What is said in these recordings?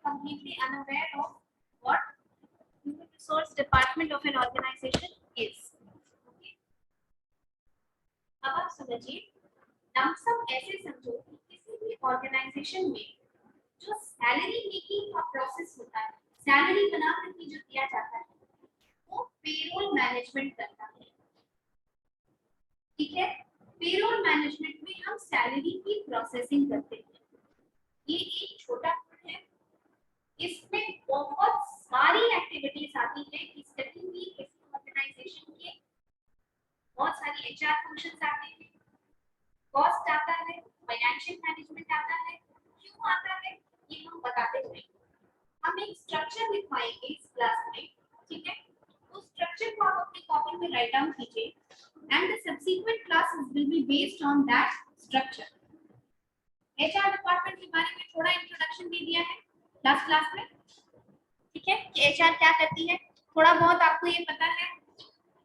completely unaware of what human resource department of an organization is. Okay? अब आप समझिए, lump sum ऐसे समझो कि किसी भी ऑर्गेनाइजेशन में जो सैलरी मेकिंग का प्रोसेस होता है, सैलरी बना करके जो दिया जाता है, वो पेरोल मैनेजमेंट करता है। ठीक है, पेरोल मैनेजमेंट में हम सैलरी की प्रोसेसिंग करते हैं। ये एक छोटा कोड है, इसमें बहुत सारी एक्टिविटीज आती है किसी ऑर्गेनाइजेशन के। बहुत सारी एचआर फंक्शंस आते हैं, कॉस्ट आता है, फाइनेंशियल मैनेजमेंट आता है। क्यों आता है ये हम बताते जाएंगे। हम एक स्ट्रक्चर लिखवाएंगे इस क्लास में, ठीक है? उस स्ट्रक्चर को आप अपनी कॉपी में राइट डाउन कीजिए and the subsequent classes will be based on that structure. HR department के बारे में थोड़ा इंट्रोडक्शन दे दिया है लास्ट क्लास में, ठीक है, कि एचआर क्या करती है, थोड़ा बहुत आपको ये पता है।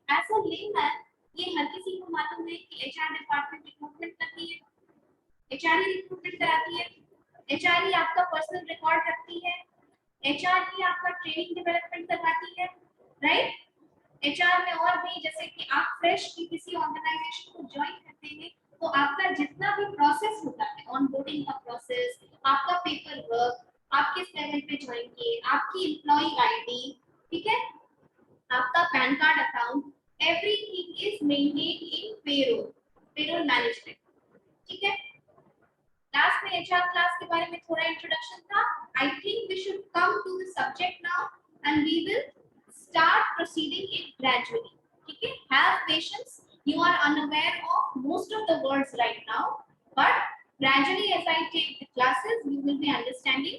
एज अ लेमैन ये हर किसी को मालूम है कि एचआर डिपार्टमेंट रिक्रूटमेंट करती है, एचआर ही रिक्रूटमेंट कराती है, एचआर ही आपका पर्सनल रिकॉर्ड रखती है, एचआर ही आपका ट्रेनिंग डेवलपमेंट करवाती है, राइट? एचआर में और भी, जैसे कि आप फ्रेश किसी ऑर्गेनाइजेशन को ज्वाइन करते हैं तो आपका जितना भी प्रोसेस होता है, ऑनबोर्डिंग का प्रोसेस, आपका पेपर वर्क, आप किस लेवल पे ज्वाइन किए, आपकी एम्प्लॉय आईडी, ठीक है, आपका pan card account, everything is maintained in payroll management. ठीक है, लास्ट में एचआर क्लास के बारे में थोड़ा इंट्रोडक्शन था। I think we should come to the subject now and we will start proceeding it gradually. Okay, have patience. You are unaware of most of the words right now, but gradually as I take the classes you will be understanding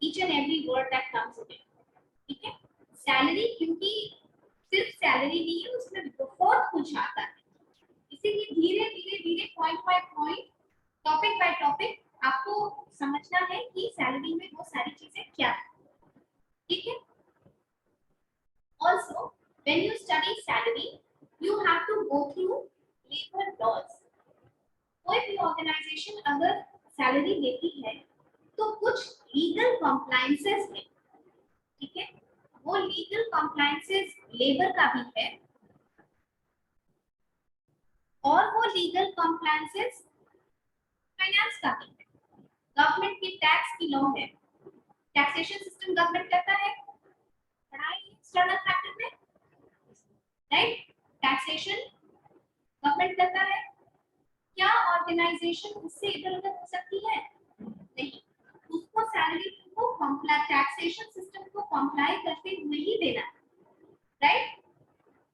each and every word that comes in it. ठीक है, salary क्योंकि सिर्फ salary नहीं है, उसमें बहुत कुछ आता है, इसीलिए धीरे धीरे धीरे point by point, topic by topic आपको समझना है कि सैलरी में वो सारी चीजें क्या है। ठीक है, also when you study salary you have to go through labor laws. कोई भी ऑर्गेनाइजेशन अगर सैलरी देती है तो कुछ लीगल कॉम्प्लायंसेस है, ठीक है, वो लीगल कॉम्प्लायंसेस लेबर का भी है और वो लीगल कॉम्प्लायंसेस फाइनेंस का भी है। गवर्नमेंट की टैक्स की लॉ है, टैक्सेशन सिस्टम गवर्नमेंट करता है, पढ़ाई एक्सटर्नल फैक्टर में, राइट? टैक्सेशन गवर्नमेंट करता है, क्या ऑर्गेनाइजेशन उससे इधर-उधर हो सकती है? नहीं, उसको सैलरी को टैक्सेशन सिस्टम को कंप्लाई करते हुए ही देना है, राइट?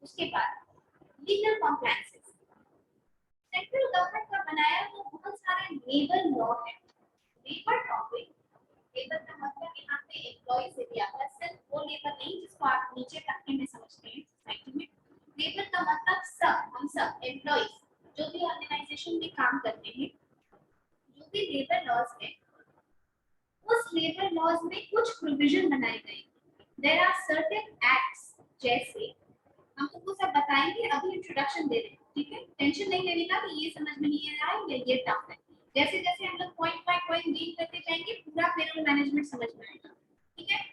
उसके बाद लीगल कॉम्प्लायंसेस, सेंट्रल गवर्नमेंट का बनाया तो बहुत सारे लेबर लॉ है। लेबर टॉपिक, लेबर का मतलब यहाँ पे एम्प्लॉय से भी आता है, सिर्फ वो लेबर नहीं जिसको आप नीचे तबके में समझते हैं सोसाइटी में। लेबर का मतलब सब, हम सब एम्प्लॉइज जो भी ऑर्गेनाइजेशन में काम करते हैं, जो भी लेबर लॉज है, उस लेबर लॉज में कुछ प्रोविजन बनाए गए। देयर आर सर्टेन एक्ट्स, जैसे हम तुमको सब बताएंगे, अभी इंट्रोडक्शन दे रहे हैं, ठीक है, टेंशन नहीं लेने का कि ये समझ में नहीं आ रहा है या ये टफ है। जैसे जैसे हम लोग पॉइंट बाय पॉइंट डील करते जाएंगे पूरा पेरोल मैनेजमेंट समझ में आएगा, ठीक है?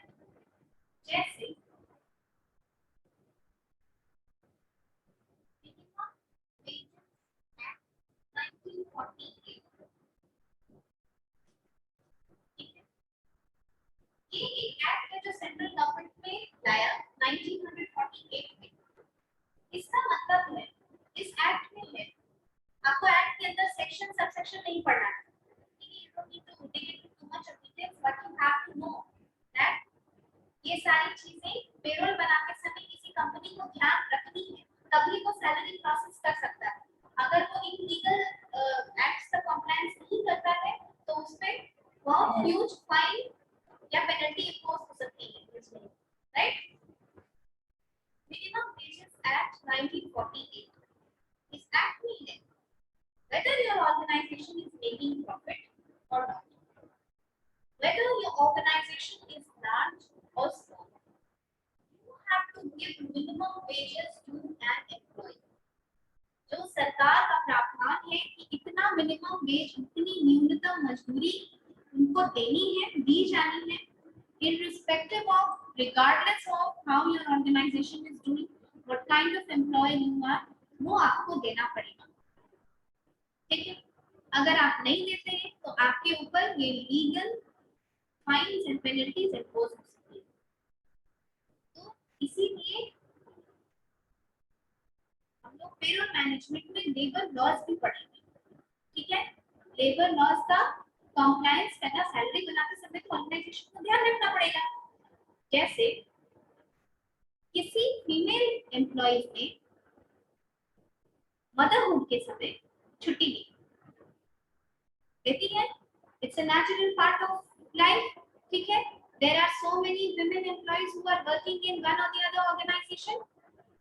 जैसे ये एक एक्ट है जो सेंट्रल गवर्नमेंट ने लाया 1948 में। इसका मतलब है इस एक्ट में है, आपको एक्ट के अंदर सेक्शन सबसेक्शन नहीं पढ़ना है, you don't need to dig into too much of details, but you have to know that ये सारी चीजें पेरोल बनाते समय किसी कंपनी को ध्यान रखनी है, तभी वो सैलरी प्रोसेस कर सकता है। अगर वो इलीगल एक्ट्स का कंप्लायंस नहीं करता है तो उस पे बहुत ह्यूज फाइन या पेनल्टी इंपोज हो सकती है, राइट? मिनिमम वेजेस एक्ट 1948, इस एक्ट में है whether your organization is making profit or not, whether your organization is large or small, you have to give minimum wages to an employee. जो सरकार का प्रावधान है कि इतना मिनिमम वेज, इतनी न्यूनतम मजदूरी उनको देनी है, दी जानी है, irrespective of, regardless of how your organization is doing, what kind of employee you are, वो आपको देना पड़ेगा, ठीक है। अगर आप नहीं देते हैं तो आपके ऊपर ये legal fines and penalties impose हो सकती है। तो इसीलिए हम लोग पेरोल मैनेजमेंट में लेबर लॉज भी पढ़ेंगे, ठीक है। लेबर लॉज का कंप्लायंस करना, सैलरी बनाते समय तो ऑर्गेनाइजेशन को ध्यान रखना पड़ेगा। जैसे किसी फीमेल एम्प्लॉइज ने मदरहुड के समय छुट्टी ली, देती है, it's a natural part of life, ठीक है। There are so many women employees who are working in one or the other organization,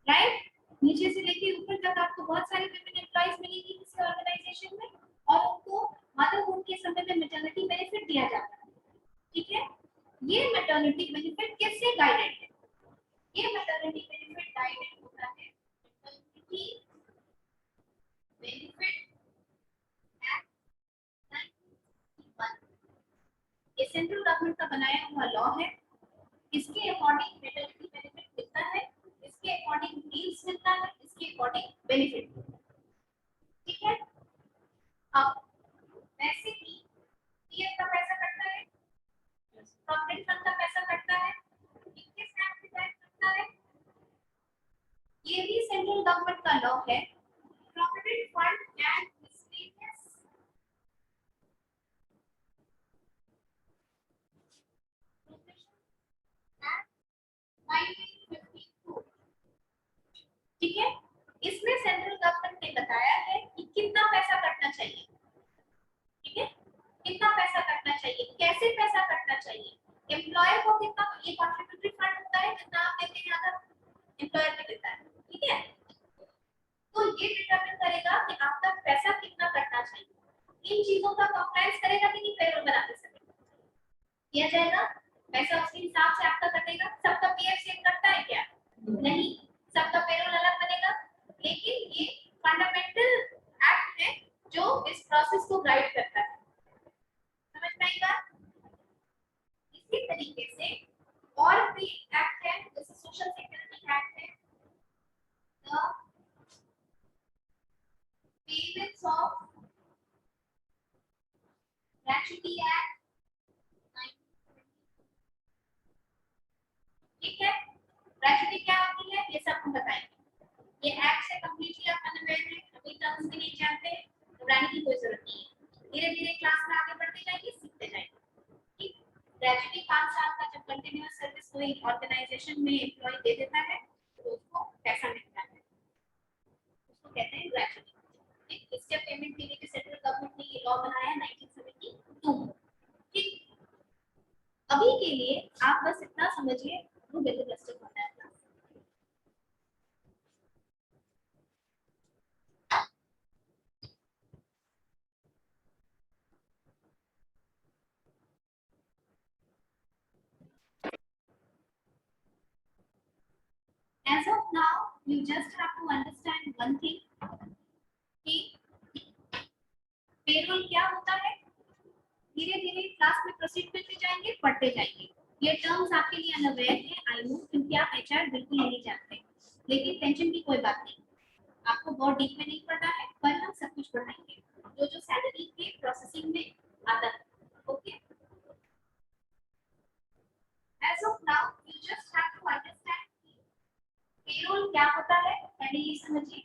right? नीचे से लेके ऊपर तक आपको बहुत सारे women employees मिलेंगी किसी ऑर्गेनाइजेशन में, और उनको मदरहुड के समय में मैटरनिटी बेनिफिट दिया जाता है, ठीक है। ये मैटरनिटी बेनिफिट किससे गाइडेड है? ये मैटरनिटी बेनिफिट गाइडेड होता है मैटरनिटी बेनिफिट एक्ट 1961। ये सेंट्रल गवर्नमेंट का बनाया हुआ लॉ है। इसके अकॉर्डिंग मैटरनिटी बेनिफिट मिलता है, इसके अकॉर्डिंग लीव्स मिलता है, इसके अकॉर्डिंग बेनिफिट, ठीक है। अब वैसे ही पीएफ का पैसा कटता है, प्रोविडेंट फंड का पैसा कटता है, किस एक्ट के तहत कटता है? ये भी सेंट्रल गवर्नमेंट का लॉ है, provident fund and miscellaneous provision act 1952, ठीक है। इसमें सेंट्रल गवर्नमेंट ने बताया है कि कितना पैसा कटना चाहिए, ठीक है, कितना पैसा कटना चाहिए, कैसे पैसा कटना चाहिए, एम्प्लॉयर को कितना, ये कॉन्ट्रिब्यूटरी फंड होता है, जितना आप देते हैं आधा एम्प्लॉयर भी देता है, ठीक है। तो ये डिटरमिन करेगा कि आपका पैसा कितना कटना चाहिए। इन चीजों का कंप्लायंस करेगा कि नहीं पेरोल बनाते समय, किया जाएगा। पैसा उसके हिसाब से आपका कटेगा। सबका पीएफ सेम कटता है क्या? नहीं, सबका पेरोल अलग बनेगा, लेकिन ये फंडामेंटल एक्ट है जो इस प्रोसेस को गाइड करता है, समझ में आई बात? इसी तरीके से और भी एक्ट है, जैसे सोशल सिक्योरिटी एक्ट है, the payments of gratuity act, ठीक है। ग्रेच्युटी क्या होती है ये सब हम बताएंगे। ये एक्ट से कंप्लीटली आप अनअवेयर हैं, अभी टर्म्स भी नहीं जानते, घबराने की कोई जरूरत नहीं है। धीरे धीरे क्लास में आगे बढ़ते जाएंगे, सीखते जाएंगे, ठीक। ग्रेजुएटी 5 साल का जब कंटिन्यूअस सर्विस कोई ऑर्गेनाइजेशन में एम्प्लॉय दे देता है तो उसको पैसा मिलता है, उसको कहते हैं ग्रेजुएटी, ठीक। इसके पेमेंट के लिए सेंट्रल गवर्नमेंट ने ये लॉ बनाया 1972, ठीक। अभी के लिए आप बस इतना समझिए, वो बेहतर रजिस्टर होता है class. As of now, you just have to understand one thing कि पेरोल क्या होता है। धीरे धीरे क्लास में प्रोसीड करते जाएंगे, पढ़ते जाएंगे। ये टर्म्स आपके लिए अनअवेयर है, आई नो, क्योंकि आप एचआर बिल्कुल नहीं जानते, लेकिन टेंशन की कोई बात नहीं, आपको बहुत डीप में नहीं पढ़ना है, पर हम सब कुछ पढ़ाएंगे जो जो सैलरी के प्रोसेसिंग में आता है, okay. As of now, you just have to understand payroll क्या होता है, पहले ये समझिए।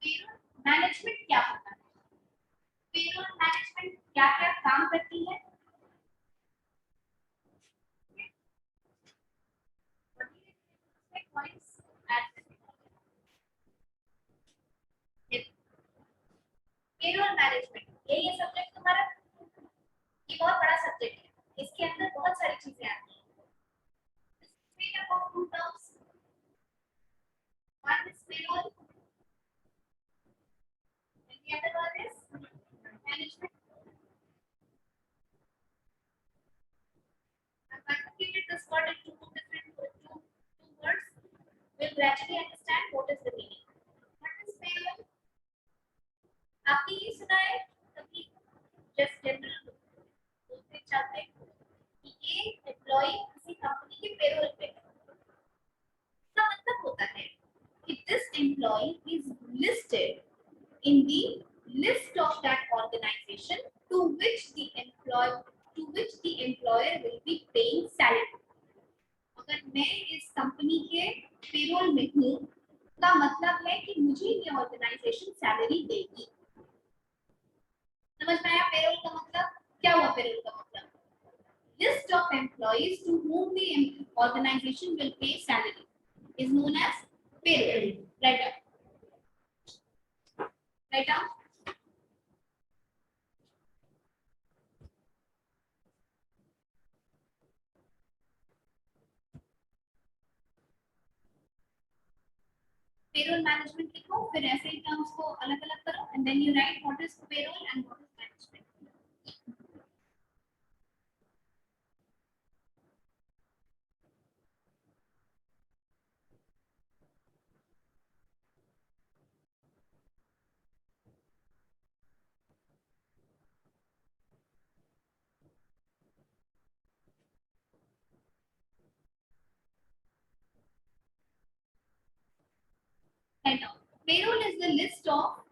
पेरोल मैनेजमेंट क्या होता है, पेरोल मैनेजमेंट क्या क्या काम करती है, पेरोल मैनेजमेंट ये सब्जेक्ट तुम्हारा, ये बहुत बड़ा सब्जेक्ट है, इसके अंदर बहुत सारी चीजें आती हैं। Made up of two terms. One is payroll, and the other one is management. I've conjugated this word into two words. We'll gradually understand what is the meaning. What is payroll? आपने ये सुना है कभी? Just general बोलते चलते कि ये employ किसी कंपनी के पेरोल पे है, इसका मतलब होता है कि this employee is listed in the list of that organization to which the employer will be paying salary. अगर मैं इस कंपनी के पेरोल में हूँ, का मतलब है कि मुझे ये ऑर्गेनाइजेशन सैलरी देगी। समझ में आया पेरोल का मतलब? क्या हुआ पेरोल का मतलब? List of employees to whom the organization will pay salary is known as payroll. Write down. Write down. Payroll management लिखो, फिर ऐसे ही टर्म्स को अलग अलग करो and then you write what is payroll and what is management. Write down. Payroll is the list of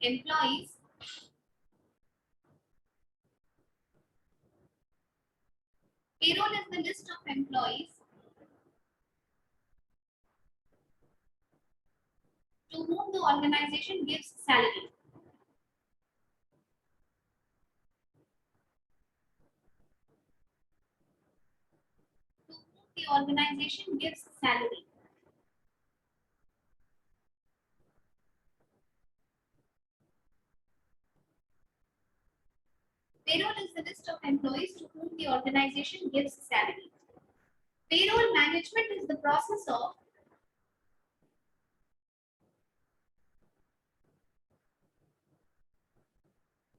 employees payroll is the list of employees to whom the organization gives salary. To whom the organization gives salary. Payroll is the list of employees to whom the organization gives salary. Payroll management is the process of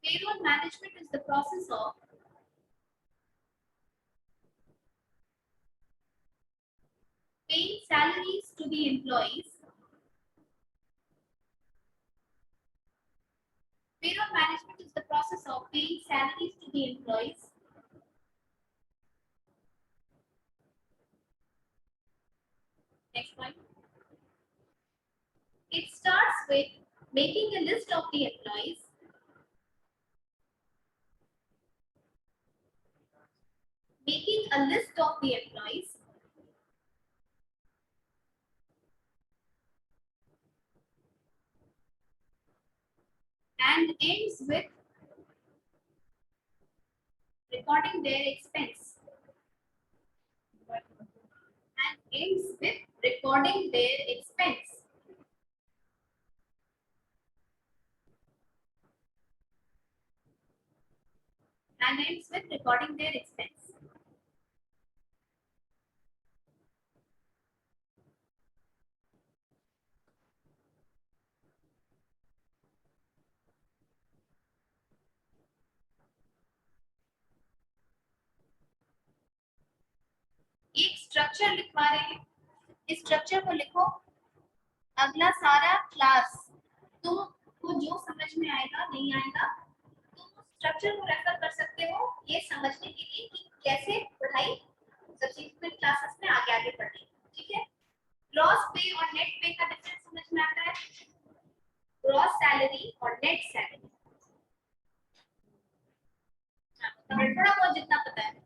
payroll management is the process of paying salaries to the employees. Payroll management is the process of paying salaries to the employees. Next point. It starts with making a list of the employees. Making a list of the employees. And ends with recording their expense. And ends with recording their expense. And ends with recording their expense. एक structure लिखवा रहे हैं, इस structure को लिखो। अगला सारा class तुमको जो समझ में आएगा नहीं आएगा तुम स्ट्रक्चर को रेफर कर सकते हो ये समझने के लिए कि कैसे पढ़ाई सब्सिक्वेंट क्लासेस में आगे आगे पढ़नी। ठीक है, ग्रॉस पे और नेट पे का डिफरेंस समझ में आता है? ग्रॉस सैलरी और नेट सैलरी थोड़ा बहुत जितना पता है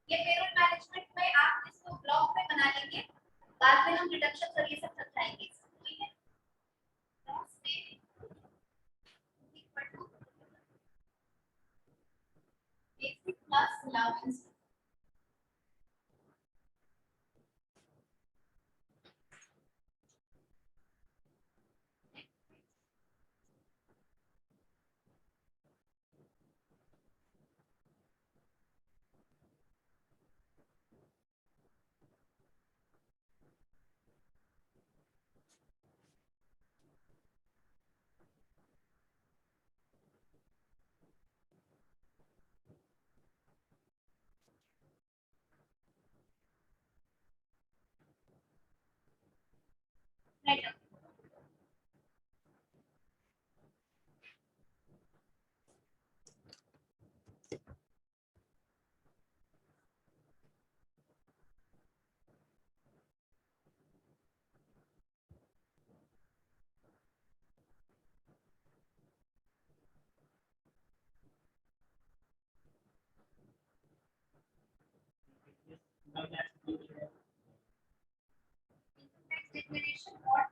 ये पेरोल मैनेजमेंट में आप इसको ब्लॉक में बना लेंगे, बाद में हम रिडक्शन और ये सब समझाएंगे। ठीक है, gross pay equal to basic plus allowance. Write down. Income tax declaration or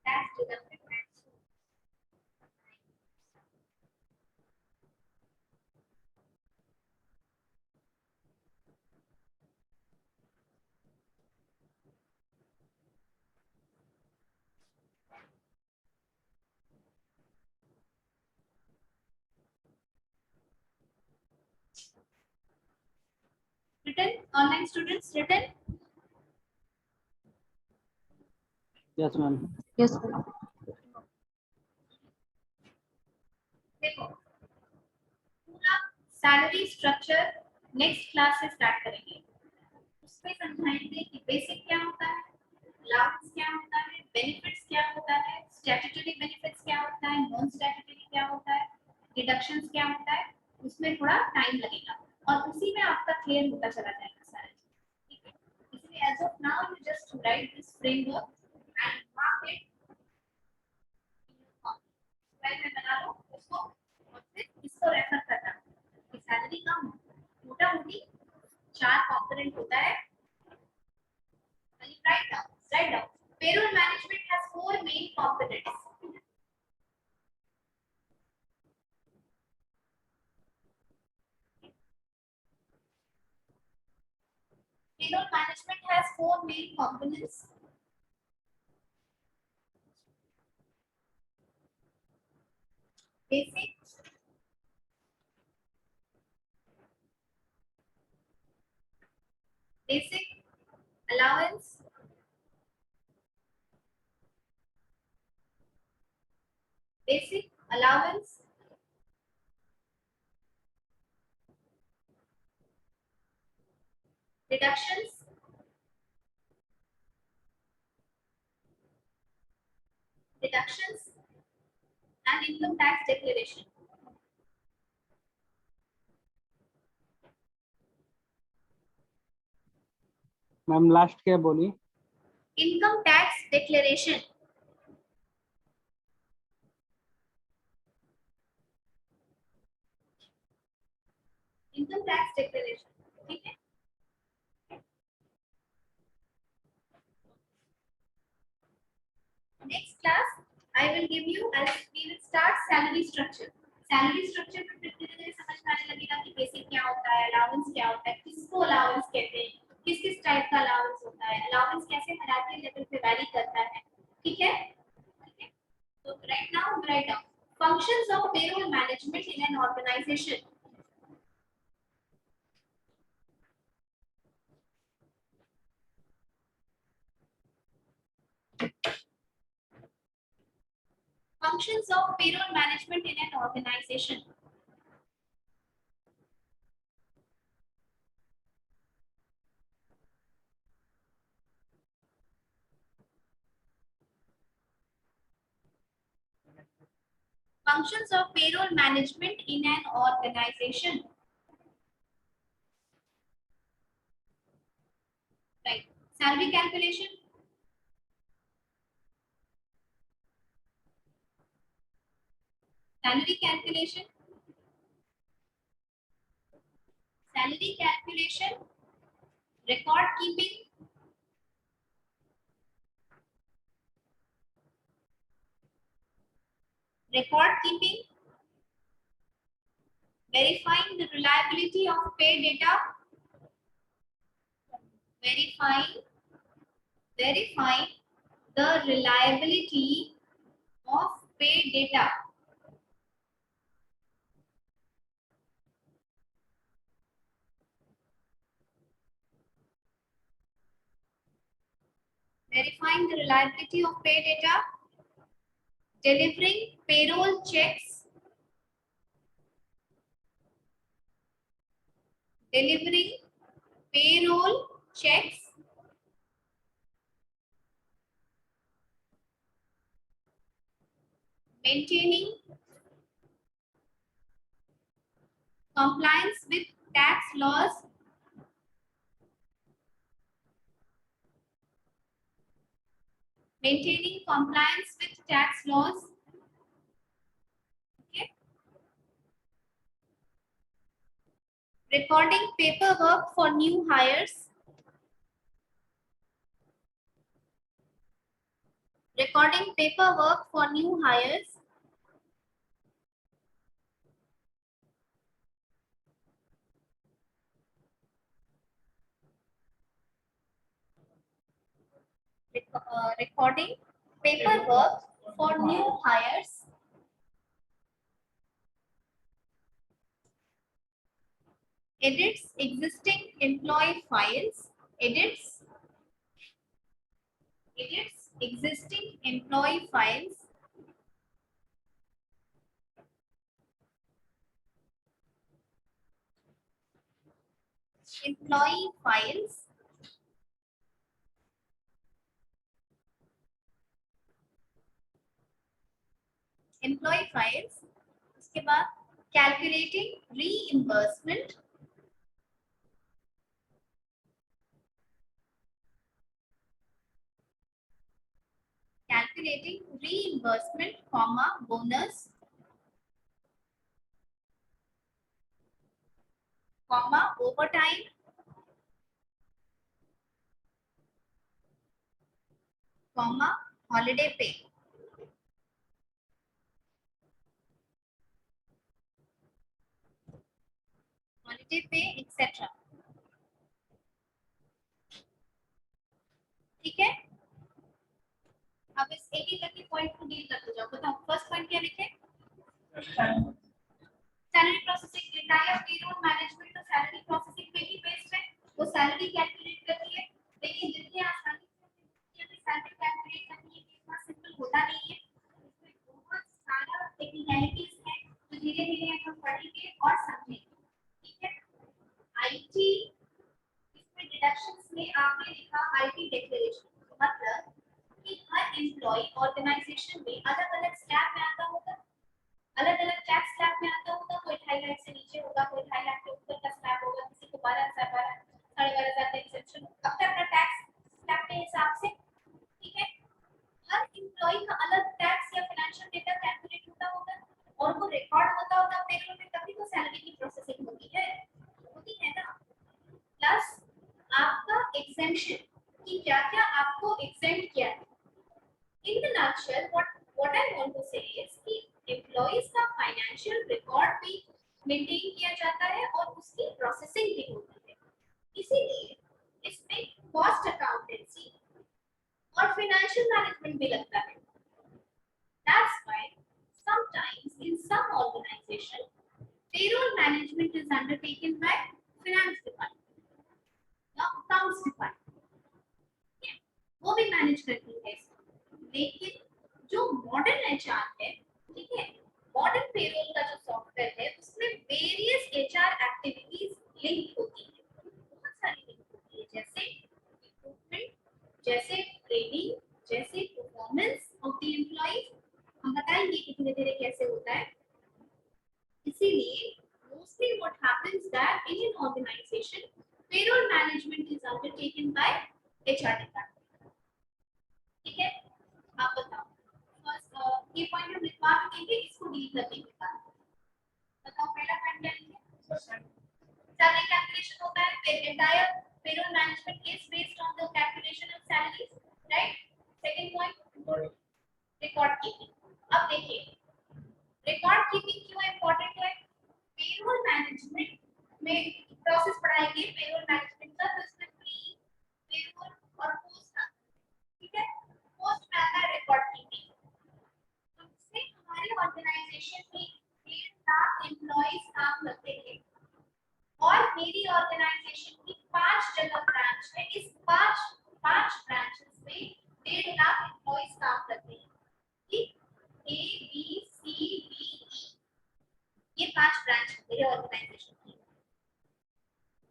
tax deducted and so. Written, online students written. Yes, ma'am. Yes, ma'am. देखो पूरा सैलरी स्ट्रक्चर नेक्स्ट क्लास से स्टार्ट करेंगे, उसमें समझाएंगे कि बेसिक क्या होता है, अलाउंस क्या होता है, बेनिफिट्स क्या होता है, स्टैट्यूटरी बेनिफिट्स क्या होता है, नॉन स्टैट्यूटरी क्या होता है, डिडक्शंस क्या होता है, उसमें थोड़ा टाइम लगेगा और उसी में आपका क्लियर होता चला जाएगा सारा चीज, ठीक है। इसलिए as of now you just write this framework and mark it, file में बना लो उसको और फिर इसको रेफर करना। सैलरी का मोटा मोटी 4 कंपोनेंट होता है। Write down. Payroll management has 4 main components. Payroll management has 4 main components. Basic, basic, allowance, basic, allowance, deductions, deductions, and income tax declaration. Ma'am last क्या बोली? Income tax declaration. Income tax declaration. ठीक है? Next class, I will give you as we will start salary structure. Salary structure में फिर धीरे धीरे समझ में आने लगेगा कि बेसिक क्या होता है, अलाउंस क्या होता है, किसको अलाउंस कहते हैं, किस किस टाइप का अलाउंस होता है, अलाउंस कैसे हायरार्की लेवल पे वैरी करता है, ठीक है? ठीक है? तो right now write down functions of payroll management in an organization. Functions of payroll management in an organization. Functions of payroll management in an organization. Right. Salary calculation. Salary calculation. Salary calculation. Record keeping. Record keeping. Verifying the reliability of pay data. Verifying the reliability of pay data. Verifying the reliability of pay data. Delivering payroll checks. Delivering payroll checks. maintaining compliance with tax laws, maintaining compliance with tax laws. Okay. Recording paperwork for new hires. Recording paperwork for new hires. Recording paperwork for new hires. Edits existing employee files. Edits existing employee files. Employee files. Employee files. उसके बाद calculating reimbursement. Calculating reimbursement, comma, bonus, comma, overtime, comma, holiday pay. Holiday pay, etc. ठीक है, अब इस एक एक करके point को डील करते जाओ। बताओ फर्स्ट पॉइंट क्या लिखे? Salary processing entire payroll management तो सैलरी प्रोसेसिंग पे ही बेस्ड है। वो सैलरी कैलकुलेट करती है, लेकिन जितनी आसानी से सैलरी कैलकुलेट करनी है इतना सिंपल होता नहीं है। इसमें बहुत सारा टेक्निकलिटीज है तो धीरे धीरे हम पढ़ेंगे और समझेंगे। ठीक है, आईटी इसमें डिडक्शंस में आपने लिखा आईटी डिक्लेरेशन, मतलब कि हर एम्प्लॉय ऑर्गेनाइजेशन में अलग-अलग स्लैब में आता होगा, अलग-अलग टैक्स स्लैब में आता होगा। कोई 2.5 लाख से नीचे होगा, कोई 2.5 लाख के ऊपर का स्लैब होगा, किसी को 12,000 12,500 का एक्सेप्शन अपना टैक्स स्लैब के हिसाब से। ठीक है, हर एम्प्लॉय का अलग टैक्स या फाइनेंशियल डेटा कैलकुलेट होता होगा और वो रिकॉर्ड होता होगा पेरोल में, तभी तो सैलरी की प्रोसेसिंग होती है ना। प्लस आपका एग्जेम्पशन कि क्या-क्या आपको एग्जेम्प्ट किया है। In the nutshell, what I want to say is कि एम्प्लॉइज का फाइनेंशियल रिकॉर्ड भी मेंटेन किया जाता है और उसकी प्रोसेसिंग भी होती है। इसीलिए इसमें कॉस्ट अकाउंटेंसी और फाइनेंशियल मैनेजमेंट भी लगता है। That's why sometimes in some organization payroll management is undertaken by finance department या accounts department, वो भी मैनेज करती है। लेकिन जो मॉडर्न एचआर है, ठीक है, मॉडर्न पेरोल का जो सॉफ्टवेयर है उसमें वेरियस एचआर एक्टिविटीज लिंक होती है, बहुत सारी लिंक होती है, जैसे रिक्रूटमेंट, जैसे ट्रेनिंग, जैसे परफॉर्मेंस ऑफ द एम्प्लॉइज। हम बताएंगे कि धीरे धीरे कैसे होता है। इसीलिए mostly what happens that in an organisation payroll management is undertaken by HR department. ठीक है, आप बताओ फर्स्ट ये पॉइंट हम लिखवा के देंगे, इसको डील करने के बाद बताओ पहला पॉइंट क्या लिखेंगे? सैलरी कैलकुलेशन होता है, फिर entire payroll management is based on the calculation of salaries, right. Second point record keeping. अब देखिए रिकॉर्ड कीपिंग क्यों इंपॉर्टेंट है? पेरोल मैनेजमेंट में प्रोसेस पढ़ाएंगे पेरोल मैनेजमेंट का, तो इसमें प्री पेरोल और पोस्ट का। ठीक है, पोस्ट में आता है रिकॉर्ड कीपिंग। तो इससे हमारे ऑर्गेनाइजेशन में 1.5 लाख एम्प्लॉइज काम करते हैं और मेरी ऑर्गेनाइजेशन की 5 जगह ब्रांच है। इस 5 ब्रांचेस में 1.5 लाख एम्प्लॉइज काम करते हैं। ठीक, A B C D E, ये 5 ब्रांच मेरे ऑर्गेनाइजेशन की।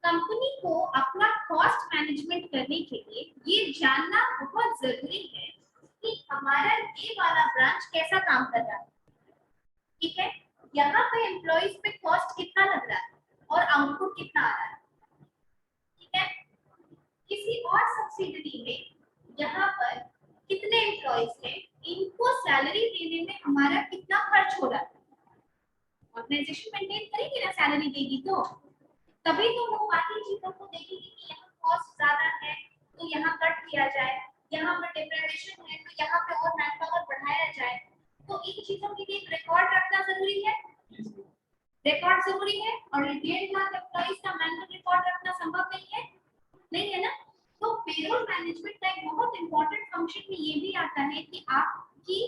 कंपनी को अपना कॉस्ट मैनेजमेंट करने के लिए ये जानना बहुत जरूरी है कि हमारा ये वाला ब्रांच कैसा काम कर रहा है। ठीक है, यहाँ पे एम्प्लॉइज पे कॉस्ट कितना लग रहा है और आउटपुट कितना आ रहा है। ठीक है, किसी और सब्सिडरी में यहाँ पर कितने एम्प्लॉइज हैं, इनको सैलरी देने में हमारा कितना खर्च हो रहा है। ऑर्गेनाइजेशन मेंटेन करेगी ना, सैलरी देगी तो तभी तो वो बाकी चीजों को देखेगी कि यहाँ कॉस्ट ज्यादा है तो यहाँ कट किया जाए, यहाँ पर डिप्रेशन है तो यहाँ पे और मैन पावर बढ़ाया जाए। तो इन चीजों के लिए एक रिकॉर्ड रखना जरूरी है, रिकॉर्ड जरूरी है। और 1.5 लाख एम्प्लॉइज का मैनुअल रिकॉर्ड रखना संभव नहीं है, नहीं है ना। तो पेरोल मैनेजमेंट का एक बहुत इंपॉर्टेंट फंक्शन में ये भी आता है कि आपकी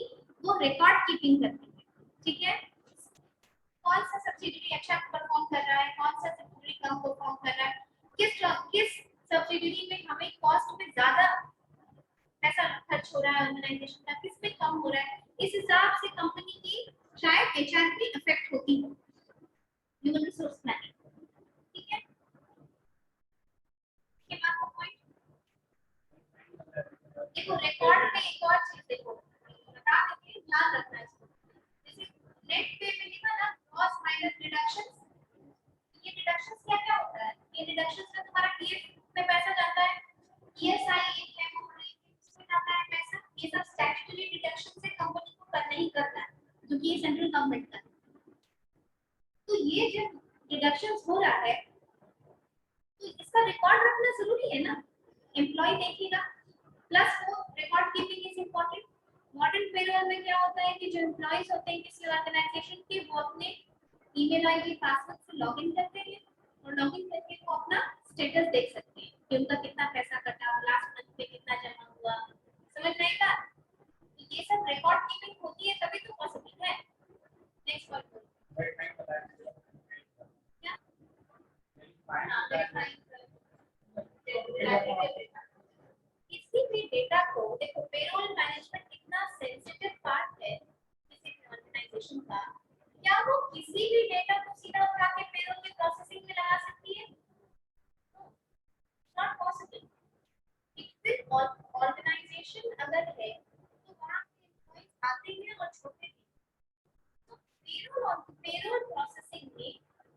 वो रिकॉर्ड कीपिंग करती है। ठीक है, कौन सा सब्सिडियरी अच्छा परफॉर्म कर रहा है, कौन सा सब्सिडियरी कम परफॉर्म कर रहा है, किस सब्सिडियरी में हमें कॉस्ट में ज्यादा पैसा खर्च हो रहा है ऑर्गेनाइजेशन का, किस में कम हो रहा है। इस हिसाब से कंपनी की शायद एचआर भी अफेक्ट होती है, ह्यूमन रिसोर्स प्लानिंग। ठीक है, के बाद को पॉइंट देखो, रिकॉर्ड में एक और चीज देखो बता देते हैं, ध्यान रखना है इसको। जैसे नेट पे में लिखा ना ग्रॉस माइनस डिडक्शंस, ये डिडक्शंस क्या क्या होता है, ये डिडक्शंस में तुम्हारा टीएफ में पैसा जाता है, ईएसआई एक है इसमें जाता है पैसा। ये सब स्टैट्यूटरी डिडक्शन से कंपनी को करना ही करना है क्योंकि ये सेंट्रल गवर्नमेंट का है। तो ये जब डिडक्शंस हो रहा है तो इसका रिकॉर्ड रखना जरूरी है ना, एम्प्लॉय देखेगा। प्लस वो record keeping is important. Modern payroll में क्या होता है कि जो एम्प्लॉयज होते हैं किसी ऑर्गेनाइजेशन के, वो अपने ईमेल आईडी पासवर्ड से लॉगिन करते हैं और लॉगिन करके वो अपना स्टेटस देख सकते हैं कि उनका कितना पैसा कटा, लास्ट मंथ में कितना जमा हुआ। समझ में आएगा, तो ये सब रिकॉर्ड कीपिंग होती है तभी तो पॉसिबल है। नेक्स्ट पॉइंट क्या, हाँ वेरीफाई किसी भी डेटा को, देखो पेरोल मैनेजमेंट कितना सेंसिटिव पार्ट है किसी भी ऑर्गेनाइजेशन का। क्या वो किसी भी डेटा को सीधा उठा के पेरोल की प्रोसेसिंग में लगा सकती है? Not possible. एक ऑर्गेनाइजेशन अगर है तो वहां पे एम्प्लॉइज आते हैं और छोड़ते हैं। तो पेरोल और पेरोल प्रोसेसिंग में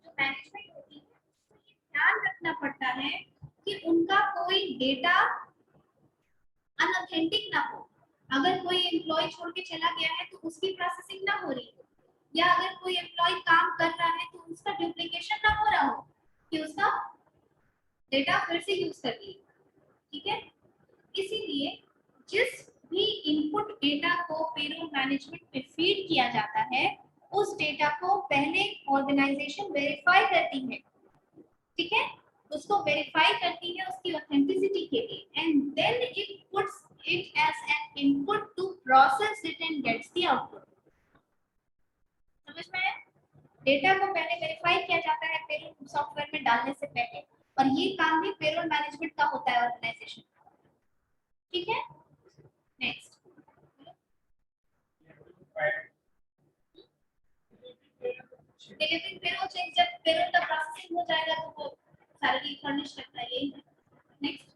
जो मैनेजमेंट होती है उसको ये ध्यान रखना पड़ता है कि उनका कोई डेटा अनऑथेंटिक ना हो। अगर कोई एम्प्लॉय छोड़ के चला गया है तो उसकी प्रोसेसिंग ना हो रही हो, या अगर कोई एम्प्लॉय काम कर रहा है तो उसका डुप्लीकेशन ना हो रहा हो कि उसका डेटा फिर से यूज कर लिए। ठीक है, इसीलिए जिस भी इनपुट डेटा को पेरोल मैनेजमेंट में फीड किया जाता है उस डेटा को पहले ऑर्गेनाइजेशन वेरीफाई करती है। ठीक है, उसको वेरीफाई करती है उसकी ऑथेंटिसिटी के लिए, and then it puts it as an input to process it and gets the output. समझ में आया? डेटा को पहले वेरीफाई किया जाता है पेरोल सॉफ्टवेयर में डालने से पहले, और ये काम भी पेरोल मैनेजमेंट का होता है ऑर्गेनाइजेशन। ठीक है, नेक्स्ट डिलीवरी पेरोल चेक, जब पेरोल का प्रोसेसिंग हो जाएगा तो वो सैलरी फर्निश करता है, यही है। Next,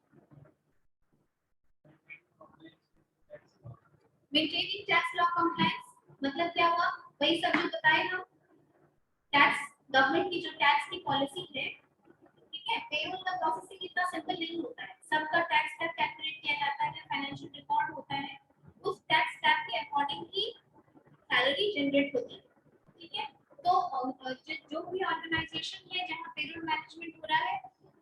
maintaining tax law compliance, मतलब क्या हुआ, वही सब जो बताए हम। टैक्स, गवर्नमेंट की जो टैक्स की पॉलिसी है, ठीक है, पेरोल का प्रोसेसिंग इतना सिंपल नहीं होता है। सबका टैक्स स्लैब कैलकुलेट किया जाता है, फाइनेंशियल रिकॉर्ड होता है, उस टैक्स स्लैब के अकॉर्डिंग ही सैलरी जनरेट होती है। ठीक है, तो जो भी ऑर्गेनाइजेशन है जहां पेरोल मैनेजमेंट हो रहा है,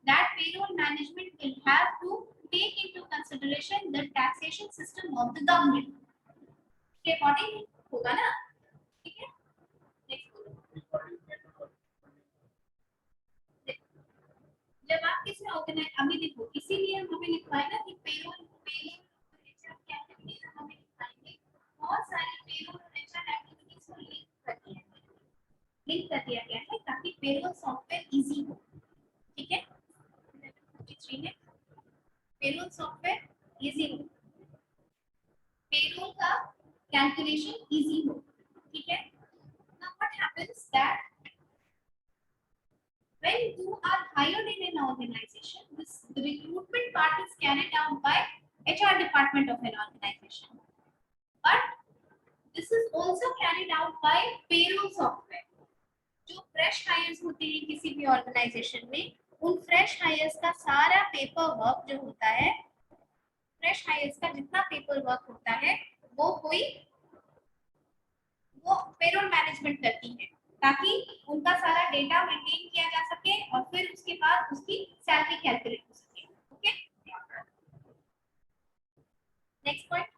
that payroll management will have to take into consideration the taxation system of the government के अकॉर्डिंग होगा ना। ठीक है, जब आप किसी ऑर्गेनाइज, अभी देखो इसीलिए हमें लिखा है ना कि पेरोल पेरोल क्या एक्टिविटीज हमें लिखाएंगे, बहुत सारी पेरोल और एचआर एक्टिविटीज को लिंक कर दिया गया है ताकि पेरोल सॉफ्टवेयर इजी हो। ठीक है, 53 है, पेरोल सॉफ्टवेयर इजी हो, पेरोल का कैलकुलेशन इजी हो। ठीक है, now what happens that when you are hired in an organization, the recruitment part is carried out by HR department of an organization, but this is also carried out by payroll software. जो fresh heirs होते हैं किसी भी organisation में, उन fresh heirs का सारा paper work जो होता है, फ्रेश हायर्स का जितना पेपर वर्क होता है वो पेरोल मैनेजमेंट करती है, ताकि उनका सारा डेटा मेंटेन किया जा सके और फिर उसके बाद उसकी सैलरी कैलकुलेट हो सके। Okay, next point.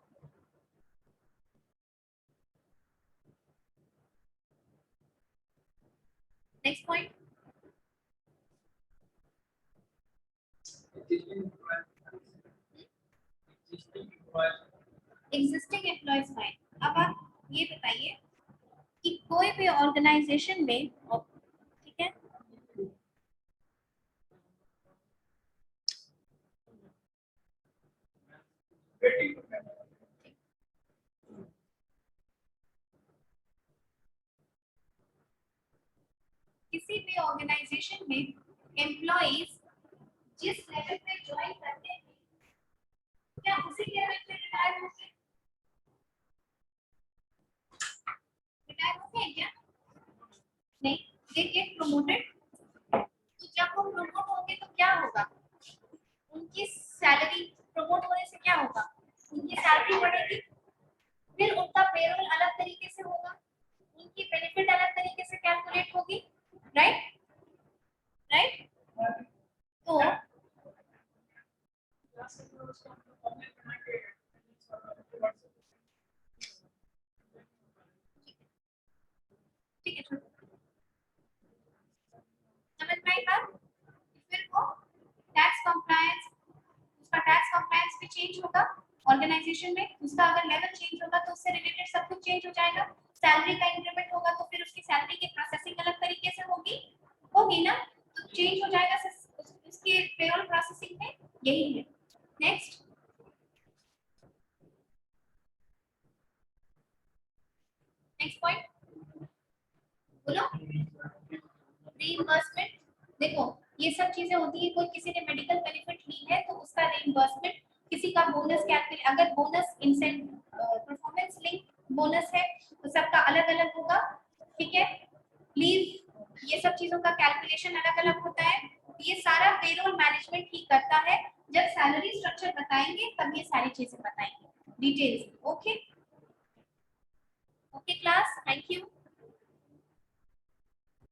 Next point, existing employees fine. अब आप ये बताइए कि कोई भी ऑर्गेनाइजेशन में, ठीक है, किसी भी ऑर्गेनाइजेशन में एम्प्लॉइज जिस लेवल पे ज्वाइन करते हैं, क्या उसी लेवल पे रिटायर होते हैं? रिटायर होते हैं क्या? नहीं, दे गेट प्रमोटेड। तो जब वो प्रमोट होंगे तो क्या होगा? उनकी सैलरी, प्रमोट होने से क्या होगा? उनकी सैलरी बढ़ेगी, फिर उनका पेरोल अलग तरीके से होगा, उनकी बेनिफिट अलग तरीके से कैलकुलेट होगी, राइट? राइट, तो ठीक है, समझ में आई बात? फिर वो टैक्स कंप्लायंस, उसका टैक्स कंप्लायंस भी चेंज होगा ऑर्गेनाइजेशन में, उसका अगर लेवल चेंज होगा तो उससे रिलेटेड सब कुछ चेंज हो जाएगा। सैलरी का इंक्रीमेंट होगा तो फिर उसकी सैलरी की प्रोसेसिंग अलग तरीके से होगी ना, तो चेंज हो जाएगा उसके पेरोल प्रोसेसिंग में, यही है। नेक्स्ट, नेक्स्ट पॉइंट बोलो। रीइंबर्समेंट, देखो ये सब चीजें होती है, कोई किसी ने मेडिकल बेनिफिट ली है तो उसका रीइंबर्समेंट, किसी का बोनस कैलकुलेट, अगर बोनस इंसेंट परफॉर्मेंस लिंक बोनस है तो सबका अलग अलग होगा, ठीक है। लीव, ये सब चीजों का कैलकुलेशन अलग अलग होता है, ये सारा पेरोल मैनेजमेंट ही करता है। जब सैलरी स्ट्रक्चर बताएंगे तब ये सारी चीजें बताएंगे details. Okay, okay class, thank you.